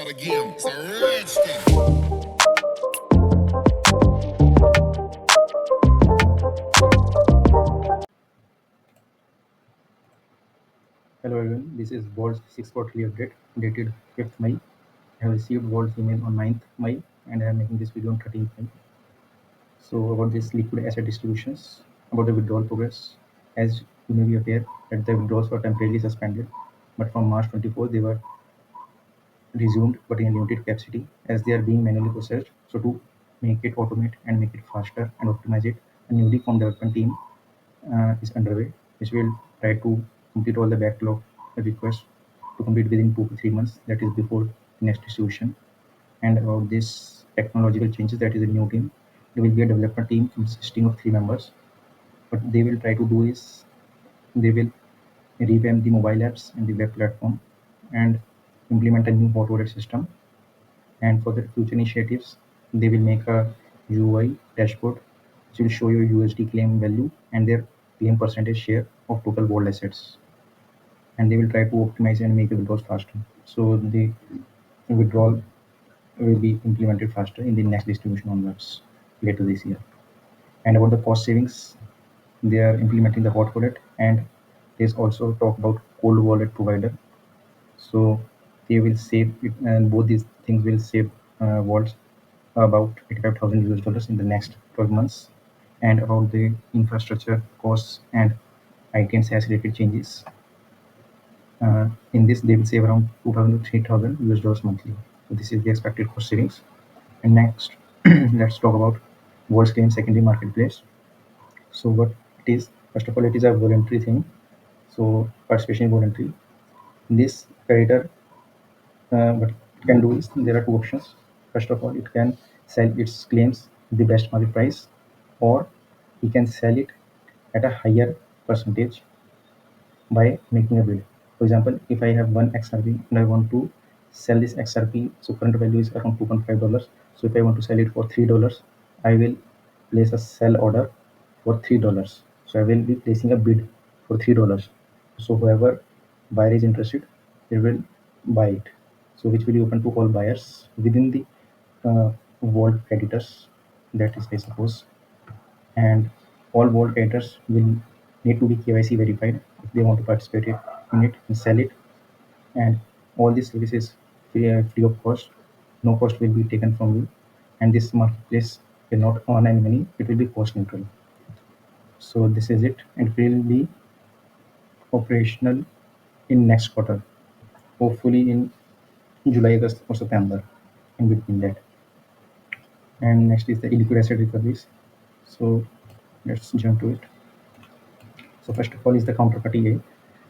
again. It's a rich thing. Hello everyone, this is Vauld 6th quarterly update dated 5th May. I have received Vault's email on 9th May and I am making this video on 13th May. So about this liquid asset distributions, about the withdrawal progress, as you may be aware that the withdrawals were temporarily suspended, but from March 24 they were resumed but in a limited capacity as they are being manually processed. So to make it automate and make it faster and optimize it, a newly formed development team is underway, which will try to complete all the backlog requests to complete within 2 to 3 months, that is before the next distribution. And about this technological changes, that is a new team. There will be a development team consisting of 3 members. What they will try to do is they will revamp the mobile apps and the web platform and implement a new hot wallet system. And for the future initiatives, they will make a UI dashboard which will show your USD claim value and their claim percentage share of total Vault assets. And they will try to optimize and make the withdrawals faster. So the withdrawal will be implemented faster in the next distribution onwards later this year. And about the cost savings, they are implementing the hot wallet, and there's also talk about cold wallet provider. So they will save it, and both these things will save Vaults about 85,000 US dollars in the next 12 months. And about the infrastructure costs and IT and SaaS related changes, in this they will save around 2,000 to 3,000 US dollars monthly. So this is the expected cost savings. And next, let's talk about Vault's claim secondary marketplace. So what it is, first of all, it is a voluntary thing. So participation is voluntary. This creditor, what it can do is there are two options. First of all, it can sell its claims at the best market price, or he can sell it at a higher percentage by making a bid. For example, if I have one XRP and I want to sell this XRP, so current value is around $2.5. So if I want to sell it for $3, I will place a sell order for $3. So I will be placing a bid for $3. So whoever buyer is interested, they will buy it. So which will be open to all buyers within the vault creditors. That is, I suppose, and all vault traders will need to be KYC verified if they want to participate in it and sell it. And all these services free of cost. No cost will be taken from you, and this marketplace will not earn any money. It will be cost neutral. So this is it, and it will be operational in next quarter, hopefully in July, August, or September, in between that. And next is the illiquid asset recoveries. So let's jump to it. So first of all is the counterparty A.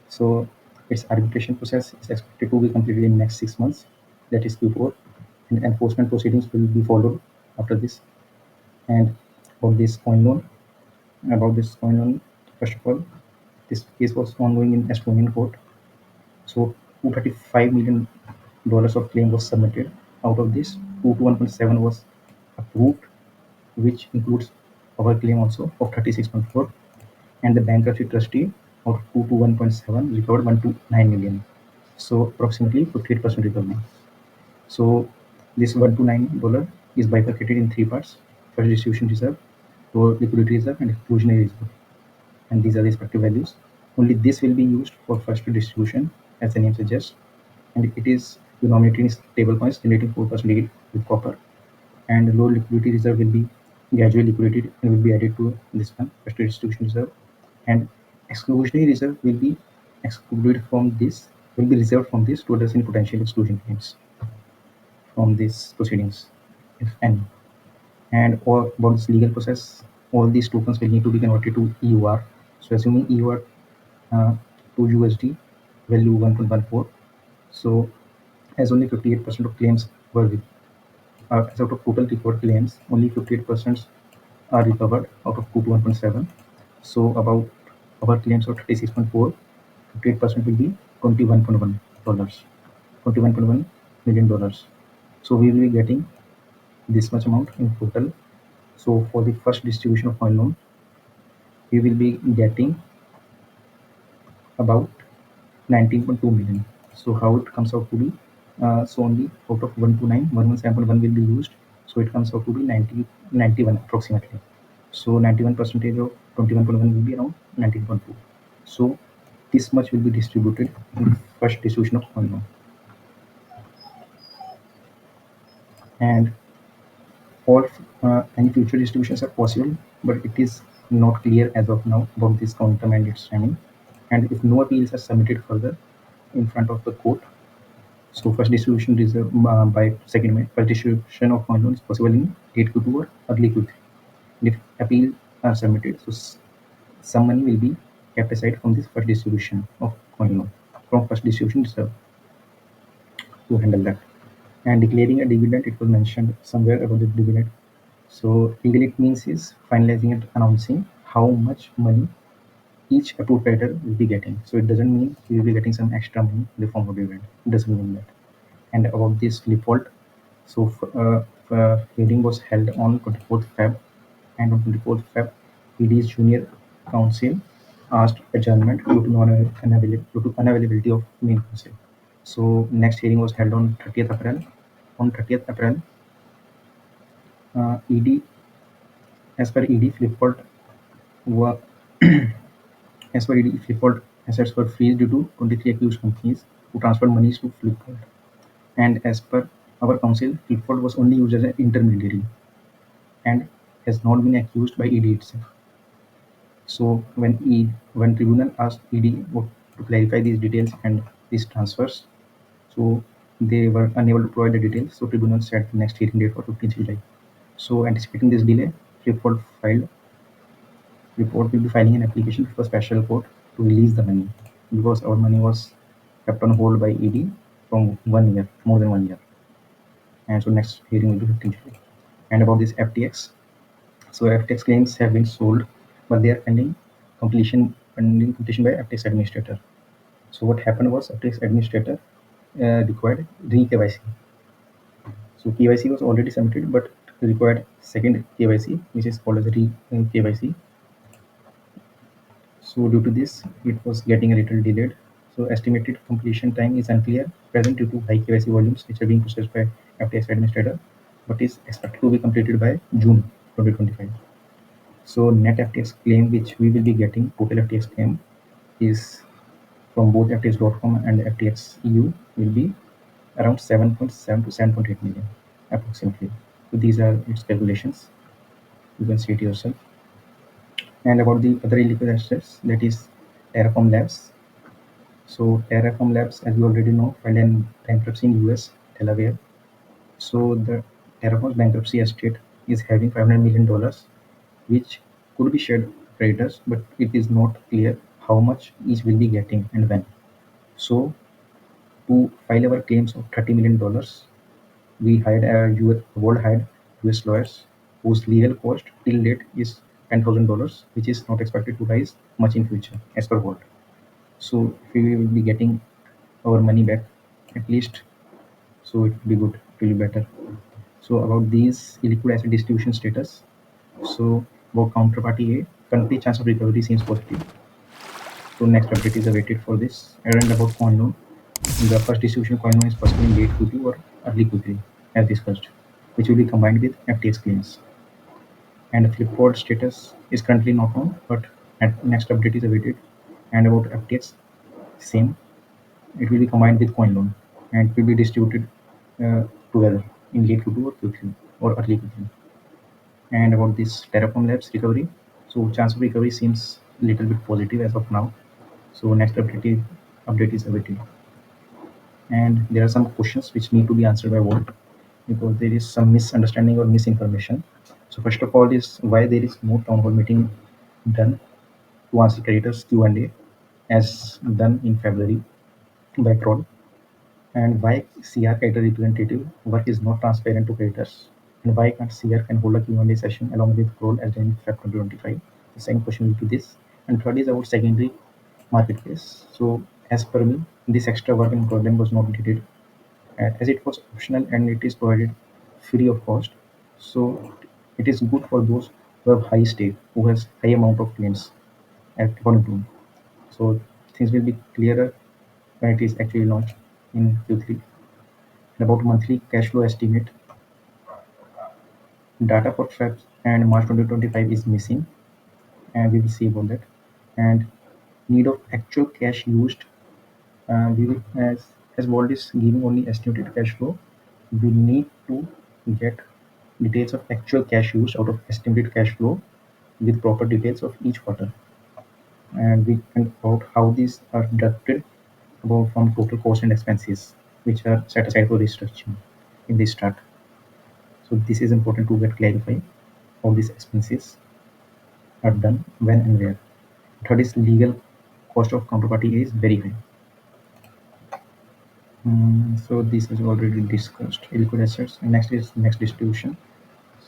So its arbitration process is expected to be completed in next 6 months, that is Q4, and enforcement proceedings will be followed after this. And about this coin loan, first of all, this case was ongoing in Estonian court. So $235 million of claim was submitted. Out of this, 2 to 1.7 was approved, which includes our claim also of 36.4, and the bankruptcy trustee of 2 to 1.7 recovered 1 to 9 million. So approximately 58% recovery. So this $1 to $9 is bifurcated in three parts: first distribution reserve, lower liquidity reserve, and exclusionary reserve. And these are the respective values. Only this will be used for first distribution, as the name suggests, and it is denominated in stable coins generating 4% yield with copper. And low liquidity reserve will be gradually liquidated and will be added to this one, first distribution reserve. And exclusionary reserve will be excluded from this, will be reserved from this to address any potential exclusion claims from these proceedings, if any. And or about this legal process, all these tokens will need to be converted to EUR. So assuming EUR to USD value 1.14, so as only 58% of claims were as out of total recovered claims, only 58% are recovered out of 2 to 1.7. So about our claims of 36.4, 58% will be $21.1, $21.1 million. So we will be getting this much amount in total. So for the first distribution of coin loan, we will be getting about 19.2 million. So how it comes out to be So only out of 129, 1171 will be used. So it comes out to be 91 approximately. So 91 percentage of 21.1 will be around 19.2. So this much will be distributed in first distribution of coin loan. And all any future distributions are possible, but it is not clear as of now about this quantum and its timing. And if no appeals are submitted further in front of the court, so first distribution reserve by second May. First distribution of coin loan is possible in late Q2 or early Q3. And if appeal are submitted, so some money will be kept aside from this first distribution of coin loan from first distribution reserve to handle that. And declaring a dividend, it was mentioned somewhere about the dividend. So legally it means is finalizing and announcing how much money each approved creditor will be getting. So it doesn't mean you will be getting some extra money in the form of dividend. It doesn't mean that. And about this default, so hearing was held on 24th Feb, and on 24th Feb, ED's junior counsel asked adjournment due to unavailability of main counsel. So next hearing was held on 30th April. On 30th April, ED, as per ED, Flipboard were as per ED, Flipboard assets were freezed due to 23 accused companies who transferred monies to Flipboard. And as per our counsel, Flipboard was only used as an intermediary and has not been accused by ED itself. So when tribunal asked ED to clarify these details and these transfers, so they were unable to provide the details. So tribunal set the next hearing date for 15th July. So anticipating this delay, Report will be filing an application for special court to release the money because our money was kept on hold by ED from 1 year, more than 1 year. And so next hearing will be 15th July. And about this FTX, so FTX claims have been sold, but they are pending completion by FTX administrator. So what happened was FTX administrator required re-KYC. So KYC was already submitted, but required second KYC, which is called as re-KYC. So due to this, it was getting a little delayed. So estimated completion time is unclear present due to high KYC volumes which are being processed by FTX administrator, but is expected to be completed by June 2025. So net FTX claim which we will be getting, total FTX claim is from both FTX.com and FTX EU will be around 7.7 to 7.8 million approximately. So these are its calculations. You can see it yourself. And about the other illiquid assets, that is Terraform Labs. So Terraform Labs, as you already know, filed in bankruptcy in US, Delaware. So the Terraform's bankruptcy estate is having $500 million, which could be shared creditors, but it is not clear how much each will be getting and when. So to file our claims of $30 million, we hired Vauld hired US lawyers whose legal cost till date is $10,000, which is not expected to rise much in future as per Vauld. So if we will be getting our money back at least, so it will be good, it will be better. So about these illiquid asset distribution status, so about counterparty A, currently chance of recovery seems positive. So next update is awaited for this. And about coin loan, the first distribution coin loan is possible in late Q2 or early Q3 as discussed, which will be combined with FTX claims. And the Flipboard status is currently not known, but next update is awaited. And about FTX, same, it will be combined with coin loan and it will be distributed together in late Q2 or Q3 or early Q3. And about this Terraform Labs recovery, so chance of recovery seems a little bit positive as of now. So next update is awaited. And there are some questions which need to be answered by Vault because there is some misunderstanding or misinformation. So first of all is why there is no town hall meeting done to answer creditors Q&A as done in February by Kroll, and why CR creditor representative work is not transparent to creditors, and why can't CR can hold a Q&A session along with Kroll as in Feb 2025. The second question will be this, and third is about secondary marketplace. So as per me, this extra work and problem was not needed as it was optional and it is provided free of cost. So it is good for those who have high stake, who has high amount of claims according to me. So things will be clearer when it is actually launched in Q3. About monthly cash flow estimate, data for Feb and March 2025 is missing, and we will see about that. And need of actual cash used, we will, as Vault is giving only estimated cash flow, we need to get details of actual cash used out of estimated cash flow with proper details of each quarter, and about how these are deducted about from total cost and expenses which are set aside for restructuring in this chart. So this is important to get clarified how these expenses are done, when and where. Third is legal cost of counterparty is very high. So this is already discussed. Liquid assets. Next is next distribution.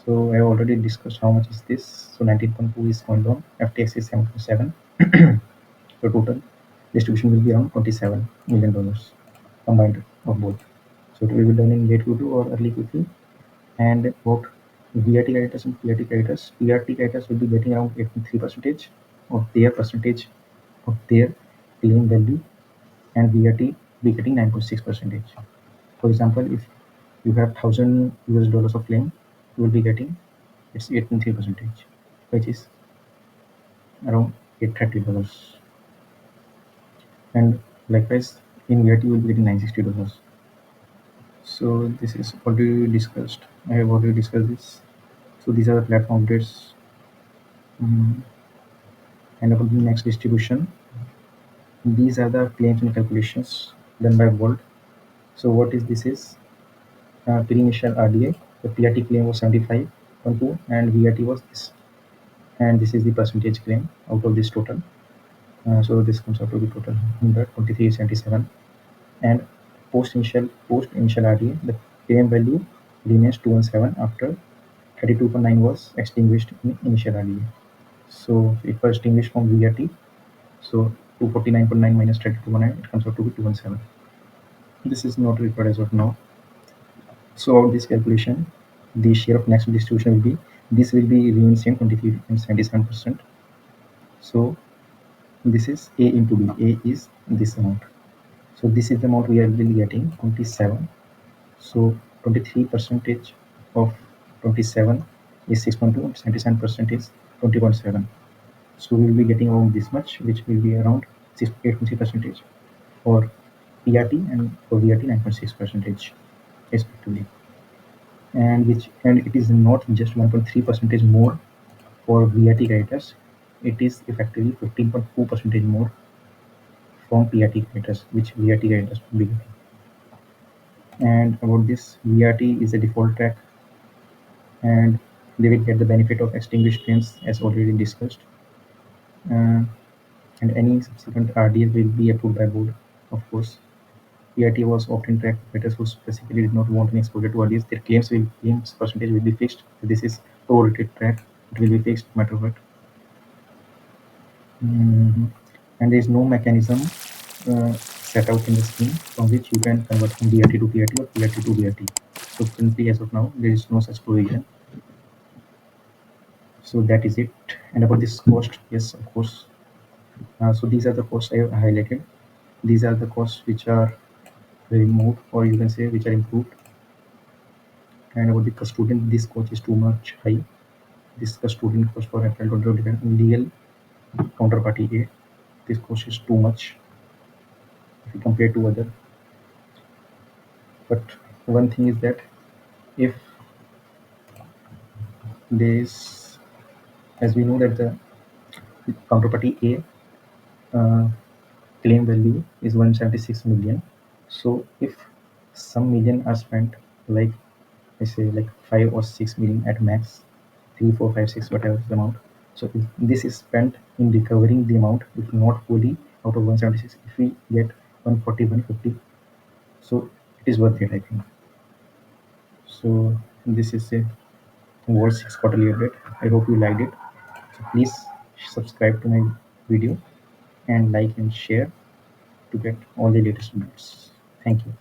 So I already discussed how much is this. So 19.2 is coinloan. FTX is 7.7. So total distribution will be around $27 million combined of both. So it will be done in late Q2 or early Q3. And about VAT creditors and PRT creditors, PRT creditors will be getting around 8.3% of their percentage of their claim value, and VAT will be getting 9.6%. For example, if you have $1,000 of claim, you will be getting it's 8.3%, which is around $830. And likewise, in VAT, you will be getting $960. So this is already discussed. I have already discussed this. So these are the platform updates. And about the next distribution, these are the claims and calculations done by Vault. So what is this is pre-initial RDA. The PRT claim was 75.2 and VAT was this. And this is the percentage claim out of this total. So this comes out to the total 123.77. And post-initial RDA, the claim value remains 217 after 32.9 was extinguished in initial RDA. So it was extinguished from VAT. So 249.9 minus 32.9, it comes out to be 217. This is not required as of now. So out this calculation, the share of next distribution will be, this will be remains same 23.77%. So this is A into B. A is this amount. So this is the amount we are really getting 27. So 23% of 27 is 6.2, 77% is 20.7. So we will be getting around this much, which will be around 8.3% for PRT and for VAT 9.6% respectively. And it is not just 1.3% more for VAT creditors, it is effectively 15.2% more from PRT creditors, which VAT creditors will be getting. And about this, VAT is a default track, and they will get the benefit of extinguished claims as already discussed. And any subsequent RDA will be approved by board, of course. PRT was often tracked creditors who specifically did not want any exposure to RDAs. Their claims percentage will be fixed. This is prorated track. It will be fixed no matter what. And there is no mechanism set out in the scheme from which you can convert from DRT to PRT or PRT to DRT. So currently, as of now, there is no such provision. So that is it. And about this cost, yes, of course. So these are the costs I have highlighted. These are the costs which are removed, or you can say which are improved. And about the custodian, this cost is too much high. This custodian cost for April 2025 legal counterparty A, this cost is too much if you compare to other. But one thing is that if there is, as we know that the counterparty A claim value is 176 million. So if some million are spent, like I say like 5 or 6 million at max, 3, 4, 5, 6, whatever is the amount. So if this is spent in recovering the amount, if not fully out of 176, if we get 140, 150, so it is worth it, I think. So this is a Vault 6 quarterly update. I hope you liked it. So please subscribe to my video and like and share to get all the latest updates. Thank you.